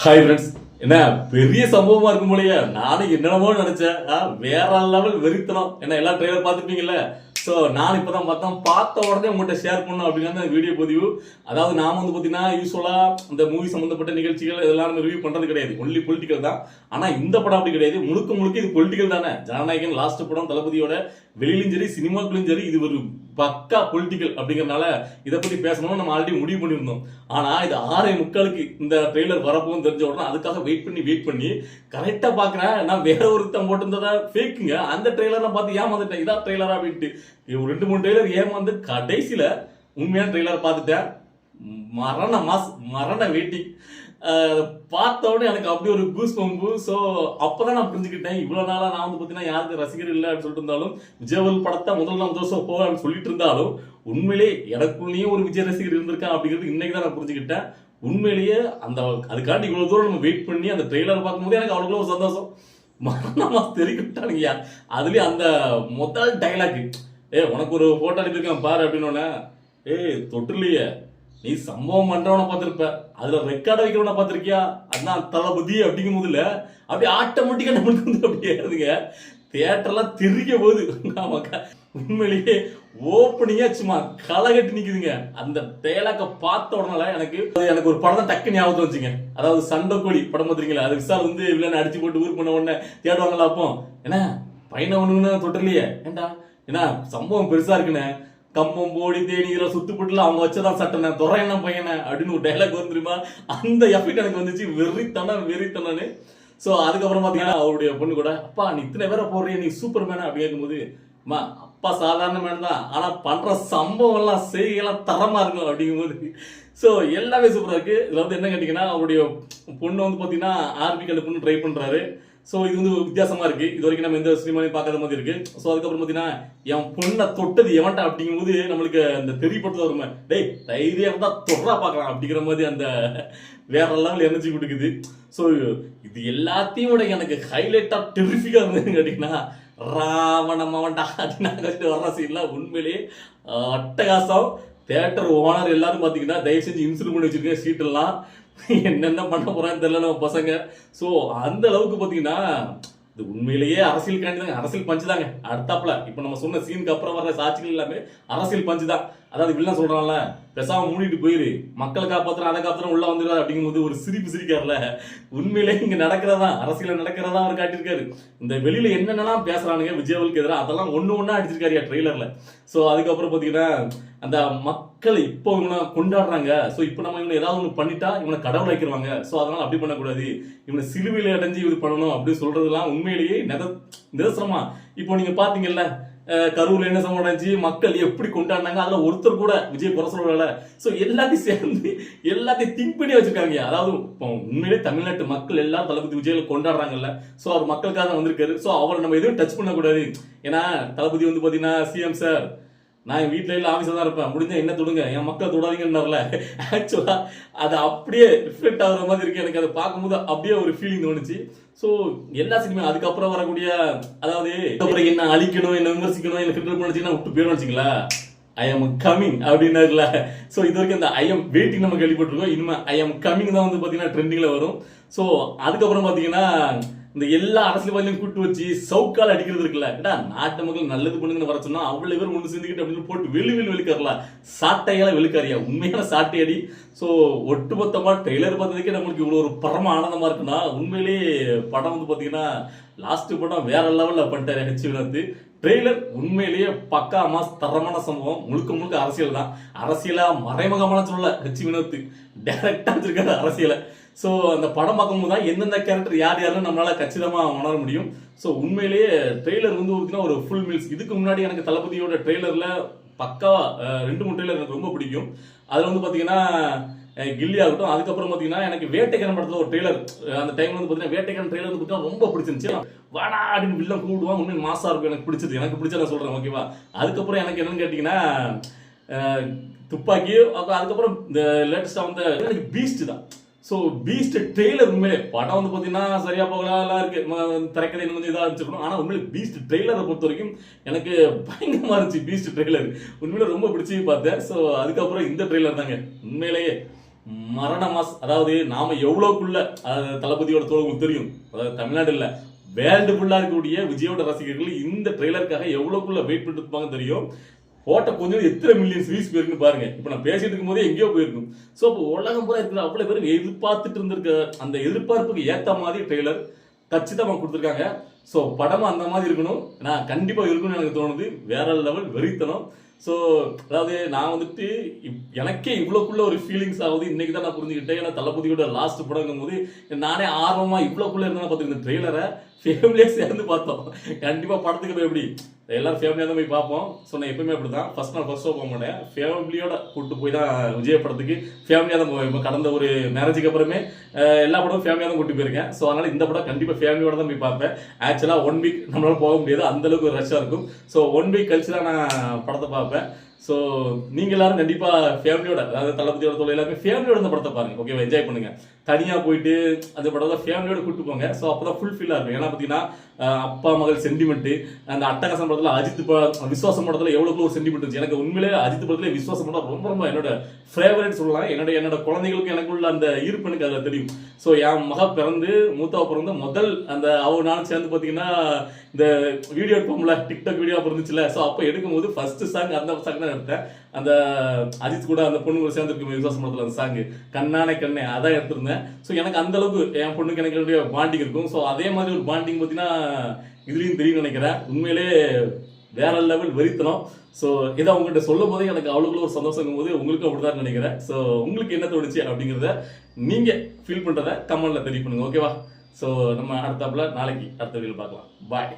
Hi friends. என்ன பெரிய சம்பவமா இருக்கும் போலயே, நானும் என்னென்னமோ நினைச்சேன். வேற லெவல் வெறித்தனம். என்ன எல்லா ட்ரெய்லர் பார்த்துருப்பீங்கல்ல. ஸோ நான் இப்பதான் பார்த்த உடனே உங்கள்கிட்ட ஷேர் பண்ணணும் அப்படிங்கிற வீடியோ பதிவு. அதாவது நாம வந்து பார்த்தீங்கன்னா யூஸ்வலா இந்த மூவி சம்பந்தப்பட்ட நிகழ்ச்சிகள் இதெல்லாம் ரிவ்யூ பண்றது கிடையாது, ஒன்லி பொலிட்டிக்கல் தான். ஆனா இந்த படம் அப்படி கிடையாது, முழுக்க முழுக்க இது பொலிட்டிக்கல் தானே. ஜனநாயகன் லாஸ்ட் படம் தளபதியோட, வெளியிலும் சரி சினிமாக்குள்ளும் சரி இது ஒரு பக்கா பொலிட்டிக்கல் அப்படிங்கறதுனால இதை பத்தி பேசணும்னு நம்ம ஆல்ரெடி முடிவு பண்ணியிருந்தோம். ஆனா இது 6:45 இந்த ட்ரெய்லர் வரப்போன்னு தெரிஞ்ச உடனே அதுக்காக வெயிட் பண்ணி கரெக்டா பாக்குறேன். நான் வேற ஒருத்தன் போட்டிருந்ததா ஃபேக்குங்க. அந்த ட்ரெய்லர் பார்த்து ஏமாந்துட்டேன், இதான் ட்ரெய்லரா அப்படின்ட்டு. ஒரு 2-3 ட்ரெய்லர் ஏமாந்து கடைசியில உண்மையான ட்ரெய்லர் பார்த்துட்டேன். மரண வெயிட்டிங். பார்த்த உடனே எனக்கு அப்படி ஒரு கூஸ் பம்பு. ஸோ அப்பதான் நான் புரிஞ்சுக்கிட்டேன், இவ்வளவு நாளா நான் வந்து பார்த்தீங்கன்னா யாருக்கு ரசிகர் இல்லை அப்படின்னு சொல்லிட்டு இருந்தாலும், விஜயவல் படத்தை முதல் ஷோ போகலான்னு சொல்லிட்டு இருந்தாலும், உண்மையிலே எனக்குள்ளேயும் ஒரு விஜய் ரசிகர் இருந்திருக்கான் அப்படிங்கிறது இன்னைக்கு தான் நான் புரிஞ்சுக்கிட்டேன். உண்மையிலேயே அந்த அதுக்காண்டி இவ்வளவு தூரம் நம்ம வெயிட் பண்ணி அந்த ட்ரெய்லர் பார்க்கும்போது எனக்கு அவ்வளோ ஒரு சந்தோஷம். மரணமா தெரிவிட்டானுங்கய்யா. அதுலயும் அந்த முதல் டைலாக், உனக்கு ஒரு போட்டோ அனுப்பியிருக்கேன் பாரு அப்படின்னு. தொட்டுலையே நீ சம்பவம் பண்றவனை பார்த்திருப்ப, அதுல ரெக்கார்ட் வைக்கிறவனை பார்த்திருக்கியா, அதான் தளபதி அப்படிங்கும் போதுல அப்படியே ஆட்டோமேட்டிக்கா நம்மளுக்கு வந்து அப்படியே ஏறுதுங்க. தியேட்டர்லாம் தெரிக்க போகுது. உண்மையிலேயே ஓப்பனிங்கா சும்மா களை கட்டி நிக்குதுங்க. அந்த டயலாக பார்த்த உடனே எனக்கு ஒரு படம் தான் டக்கு ஞாபகம் வச்சுங்க. அதாவது சண்டைக்கோழி படம் பார்த்துருக்கீங்களா, அது விசால் வந்து வில்லன் அடிச்சு போட்டு ஊர் பண்ண உடனே தேடுவாங்களா, அப்போ என்ன பையனை ஒண்ணுன்னு தொட்டலையே, ஏண்டா ஏன்னா சம்பவம் பெருசா இருக்குன்னு கம்பம் போடி தேனிகிற சுத்துப்பட்டுல அவங்க வச்சதான் சட்டன துறை என்ன பையனை அப்படின்னு ஒரு டைலாக் வரும் தெரியுமா. அந்த எஃபெக்ட் எனக்கு வந்துச்சு. வெறித்தனு. ஸோ அதுக்கப்புறம் பார்த்தீங்கன்னா அவருடைய பொண்ணு கூட, அப்பா நீ இத்தனை பேரை போடுறிய, நீ சூப்பர் மேனா அப்படி கேட்கும்போது, அம்மா அப்பா சாதாரண மேன் தான், ஆனா பண்ற சம்பவம் எல்லாம் செய்கையெல்லாம் தரமா இருக்கும் அப்படிங்கும்போது, ஸோ எல்லாமே சூப்பரா இருக்கு. இதுல வந்து என்ன கேட்டீங்கன்னா, அவருடைய பொண்ணு வந்து பார்த்தீங்கன்னா ஆர்மி கண்டு பொண்ணு ட்ரை பண்றாரு. ஸோ இது வந்து வித்தியாசமா இருக்கு, இது வரைக்கும் நம்ம எந்த சினிமாலையும் பார்க்காத மாதிரி இருக்கு. ஸோ அதுக்கப்புறம் பார்த்தீங்கன்னா என் பொண்ணை தொட்டது எவன்டா அப்படிங்கும்போது நம்மளுக்கு அந்த தெரியப்படுத்த வருமே, டேய் தைரியம் தான் தொடரா பார்க்கலாம் அப்படிங்கிற மாதிரி அந்த வேற லெவல் எனர்ஜி கொடுக்குது. ஸோ இது எல்லாத்தையும் விட எனக்கு ஹைலைட்டா டெரிஃபிக்கா இருந்ததுன்னு கேட்டீங்கன்னா, ராவணம் அவன்டா அப்படின்னு வர்ற சீன்லாம் உண்மையிலேயே அட்டகாசம். தேட்டர் ஓனர் எல்லாரும் பார்த்தீங்கன்னா தயவு செஞ்சு இன்சூர் பண்ணி வச்சிருக்கேன் சீட்டெல்லாம். என்னென்ன பண்ண போறான்னு தெரியல நம்ம பசங்க. ஸோ அந்த அளவுக்கு பார்த்தீங்கன்னா இது உண்மையிலேயே அரசியல் தாங்க, அரசியல் பஞ்சு தாங்க. அடுத்தாப்புல இப்போ நம்ம சொன்ன சீனுக்கு அப்புறம் வர்ற சாட்சிகள் எல்லாமே அரசியல் பஞ்சு தான். அதாவது வில்லன் சொல்றான்ல, பெசாம மூடிட்டு போயிரு, மக்களை காப்பாத்துறோம் அதை காப்பாத்துறோம் உள்ள வந்துடுறாரு அப்படிங்கும்போது ஒரு சிரிக்காருல. உண்மையிலே இங்க நடக்கிறதா அரசியல நடக்கிறதா அவர் காட்டியிருக்காரு. இந்த வெளியில என்னென்னலாம் பேசுறானுங்க விஜயவலுக்கு எதிராக, அதெல்லாம் ஒண்ணா அடிச்சிருக்காரு ட்ரெய்லர்ல. ஸோ அதுக்கப்புறம் பாத்தீங்கன்னா அந்த மக்களை இப்போ இவனை கொண்டாடுறாங்க. ஸோ இப்போ நம்ம இவனை ஏதாவது ஒன்று பண்ணிட்டா இவனை கடவுள் வைக்கிறாங்க. ஸோ அதனால அப்படி பண்ணக்கூடாது, இவனை சிலுவையில் அடைஞ்சு இது பண்ணணும் அப்படின்னு சொல்றதுலாம் உண்மையிலேயே நிதர்சனமா. இப்போ நீங்க பாத்தீங்கல்ல, கரூர்ல என்ன சம்பவம் நடந்துச்சு, மக்கள் எப்படி கொண்டாடினாங்க, அதுல ஒருத்தர் கூட விஜய் குறை சொல்லல. சோ எல்லாத்தையும் சேர்ந்து எல்லாத்தையும் திங்க் பண்ணி வச்சிருக்காங்க. அதாவது உண்மையிலே தமிழ்நாட்டு மக்கள் எல்லாரும் தளபதி விஜய் கொண்டாடுறாங்கல்ல. சோ அவர் மக்களுக்காக வந்திருக்காரு. சோ அவரை நம்ம எதுவும் டச் பண்ணக்கூடாது. ஏன்னா தளபதி வந்து பாத்தீங்கன்னா, சிஎம் சார் நான் என் வீட்டுல இல்ல ஆபீஸ்ல தான் இருப்பேன், முடிஞ்சா என்ன தொடுங்க, என் மக்கள் தொடாதீங்கன்னார்ல. ஆக்சுவலா அது அப்படியே ரிஃப்ளெக்ட் ஆகுற மாதிரி இருக்கு. எனக்கு அதை பார்க்கும்போது அப்படியே ஒரு ஃபீலிங் தோணுச்சு. ஸோ எல்லா சினிமா அதுக்கப்புறம் வரக்கூடிய, அதாவது என்ன அழிக்கணும், என்ன விமர்சிக்கணும், என்ன கிரிட்டிக் பண்ணிச்சுன்னா விட்டு போயிடும் வச்சுங்களா, ஐ எம் கமிங் அப்படின்னாருல. ஸோ இது வரைக்கும் இந்த ஐ எம் வெயிட்டிங் நம்ம கேள்விப்பட்டிருக்கோம். இனிமே ஐ எம் கமிங் தான் வந்து பார்த்தீங்கன்னா ட்ரெண்டிங்ல வரும். ஸோ அதுக்கப்புறம் பார்த்தீங்கன்னா இந்த எல்லா அரசியல்வாதியும் கூட்டு வச்சு சவுக்கால் அடிக்கிறது இருக்குல்ல, ஏடா நாட்டு மக்கள் நல்லது பண்ணுங்கன்னு வர சொன்னா அவ்வளவு பேர் ஒன்று சேர்ந்துக்கிட்டு அப்படின்னு போட்டு வெளுக்காருல, சாட்டையால வெளுக்காரியா, உண்மையான சாட்டை அடி. ஸோ ஒட்டுமொத்தமா ட்ரெய்லர் பார்த்ததுக்கே நம்மளுக்கு இவ்வளோ ஒரு பரம ஆனந்தமா இருக்குன்னா, உண்மையிலேயே படம் வந்து பார்த்தீங்கன்னா லாஸ்ட் படம் வேற லெவலில் பண்ணிட்டாரு ஹெச் வினோத். ட்ரெய்லர் உண்மையிலேயே பக்கா மாஸ் தரமான சம்பவம். முழுக்க அரசியல் தான். அரசியலா மறைமுகமான சொல்ல ஹெச் வினோத் டைரக்டா வச்சிருக்காரு அரசியலை. ஸோ அந்த படம் பார்க்கும்போது தான் எந்தெந்த கேரக்டர் யாருன்னு நம்மளால கச்சிதமா உணர முடியும். ஸோ உண்மையிலேயே ட்ரெய்லர் வந்து ஒரு ஃபுல் மீல்ஸ். இதுக்கு முன்னாடி எனக்கு தளபதியோட ட்ரெய்லர்ல பக்கா 2-3 ட்ரெய்லர் எனக்கு ரொம்ப பிடிக்கும். அதுல வந்து பாத்தீங்கன்னா கில்லி ஆகட்டும், அதுக்கப்புறம் பாத்தீங்கன்னா எனக்கு வேட்டைக்காரன் படத்துல ஒரு ட்ரெய்லர், அந்த டைம்ல வந்து பாத்தீங்கன்னா வேட்டைக்காரன் ட்ரெய்லர் வந்து பாத்தீங்கன்னா ரொம்ப பிடிச்சிருந்துச்சு. வாடா அப்படின்னு வில்லன் கூடுவான், உண்மையை மாசா இருக்கும். எனக்கு பிடிச்ச நான் சொல்றேன், ஓகேவா. அதுக்கப்புறம் எனக்கு என்னன்னு கேட்டீங்கன்னா துப்பாக்கி. அதுக்கப்புறம் இந்த லேட்டஸ்டா வந்து எனக்கு பீஸ்ட் தான். ஸோ பீஸ்ட் ட்ரெய்லர் உண்மையிலே படம் வந்து பார்த்தீங்கன்னா சரியா போகலாம் இருக்கு, திரைக்கதை கொஞ்சம் இதாக இருந்துருக்கணும். ஆனால் உண்மையிலே பீஸ்ட் ட்ரெய்லரை பொறுத்த வரைக்கும் எனக்கு பயங்கரமா இருந்துச்சு. பீஸ்ட் ட்ரெய்லர் உண்மையில ரொம்ப பிடிச்சி பார்த்தேன். ஸோ அதுக்கப்புறம் இந்த ட்ரெய்லர் தாங்க உண்மையிலேயே மரண மாஸ். அதாவது நாம எவ்வளவுக்குள்ள தளபதியோட தோழர்களுக்கு தெரியும், அதாவது தமிழ்நாடு இல்ல வேர்ல்டு ஃபுல்லா இருக்கக்கூடிய விஜயோட ரசிகர்கள் இந்த ட்ரெய்லருக்காக எவ்வளவுக்குள்ள வெயிட் பண்ணிட்டு இருப்பாங்க தெரியும். போட்ட கொஞ்சம் எத்தனை மில்லியன்ஸ் வியூஸ் போயிருக்குன்னு பாருங்க. இப்ப நான் பேசிட்டு இருக்கும் போதே எங்கேயோ போயிருக்கும். சோ இப்போ உலகம் பூரா இருக்கிற அவ்வளவு பேர் எதிர்பார்த்துட்டு இருந்திருக்க அந்த எதிர்பார்ப்புக்கு ஏத்த மாதிரி ட்ரெய்லர் கச்சிதமா கொடுத்துருக்காங்க. ஸோ படமும் அந்த மாதிரி இருக்கணும், நான் கண்டிப்பா இருக்கும்னு எனக்கு தோணுது. வேற லெவல் வெறித்தனம். ஸோ அதாவது நான் வந்துட்டு எனக்கே இவ்வளோக்குள்ள ஒரு ஃபீலிங்ஸ் ஆகுது இன்னைக்கு தான் நான் புரிஞ்சுக்கிட்டேன். ஏன்னா தளபதியோட லாஸ்ட் படங்கும் போது நானே ஆர்வமா இவ்வளோக்குள்ள இருந்தா பார்த்துருக்கேன். ட்ரெய்லரை ஃபேமிலியே சேர்ந்து பார்த்தோம். கண்டிப்பா படத்துக்கு போய் எப்படி எல்லாரும் ஃபேமிலியாக தான் போய் பார்ப்போம். ஸோ நான் எப்பவுமே அப்படி தான் ஃபர்ஸ்ட் நாள் ஃபர்ஸ்ட் ஷோ போக மாட்டேன், ஃபேமிலியோட கூப்பிட்டு போய் தான் விஜய் படத்துக்கு ஃபேமிலியாக தான் போவேன். இப்போ கடந்த ஒரு மேரேஜுக்கு அப்புறமே எல்லா படமும் ஃபேமிலியாக தான் கூட்டி போயிருக்கேன். ஸோ அதனால இந்த படம் கண்டிப்பாக ஃபேமிலியோட தான் போய் பார்ப்பேன். ஆக்சுவலாக 1 வீக் நம்மளால போக முடியாது, அந்த அளவுக்கு ஒரு ரஷ்ஷாக இருக்கும். ஸோ 1 வீக் கழிச்சு தான் நான் படத்தை பார்ப்பேன். ஸோ நீங்க எல்லாரும் கண்டிப்பா ஃபேமிலியோட, அதாவது தளபதியோட தோழர் எல்லாருமே ஃபேமிலியோட இந்த படத்தை பாருங்க. ஓகேவா, என்ஜாய் பண்ணுங்க. தனியா போயிட்டு அந்த படத்தை ஃபேமிலியோட கூட்டு போங்க. ஸோ அப்பதான் ஃபுல் ஃபீலா இருக்கும். ஏன்னா பாத்தீங்கன்னா அப்பா மகள் சென்டிமெண்ட், அந்த அட்டகாசம் படத்துல அஜித் விஸ்வாசம் படத்துல எவ்வளவு ஒரு சென்டிமெண்ட் இருந்துச்சு. எனக்கு உண்மையிலே அஜித் படத்துல விஸ்வாசம் படம் ரொம்ப ரொம்ப என்னோட ஃபேவரட் சொல்லலாம். என்னோட குழந்தைகளுக்கு எனக்குள்ள அந்த ஈர்ப்பு எனக்கு அதில் தெரியும். ஸோ என் மக பிறந்து மூத்தாவை பிறந்து முதல் அந்த அவ நானும் சேர்ந்து பார்த்தீங்கன்னா இந்த வீடியோ எடுப்போம்ல, டிக்டாக் வீடியோ இருந்துச்சுல. ஸோ அப்போ எடுக்கும்போது ஃபர்ஸ்ட் சாங் அந்த சாங் தான் எடுத்தேன். அந்த அஜித் கூட அந்த பொண்ணு கூட சேர்ந்து இருக்கு விசுவாசம் படத்துல அந்த சாங் கண்ணானே கண்ணே அதான் எடுத்திருந்தேன். ஸோ எனக்கு அந்த அளவுக்கு என் பொண்ணுக்கு எனக்கு பாண்டிங் இருக்கும். ஸோ அதே மாதிரி ஒரு பாண்டிங் பார்த்தீங்கன்னா இதுலயும் தெரியும் நினைக்கிறேன். உண்மையிலே வேற லெவல் வெறித்தனம். ஸோ இதை உங்கள்கிட்ட சொல்லும் போதே எனக்கு அவ்வளோக்குள்ள ஒரு சந்தோஷம் போது உங்களுக்கும் அப்படிதான் நினைக்கிறேன். ஸோ உங்களுக்கு என்ன தோணுச்சு அப்படிங்கிறத நீங்க ஃபீல் பண்றத கமெண்ட்ல தெரிய பண்ணுங்க. ஓகேவா, ஸோ நம்ம அடுத்தாப்புல நாளைக்கு அடுத்த வீடியோ பார்க்கலாம். பாய்.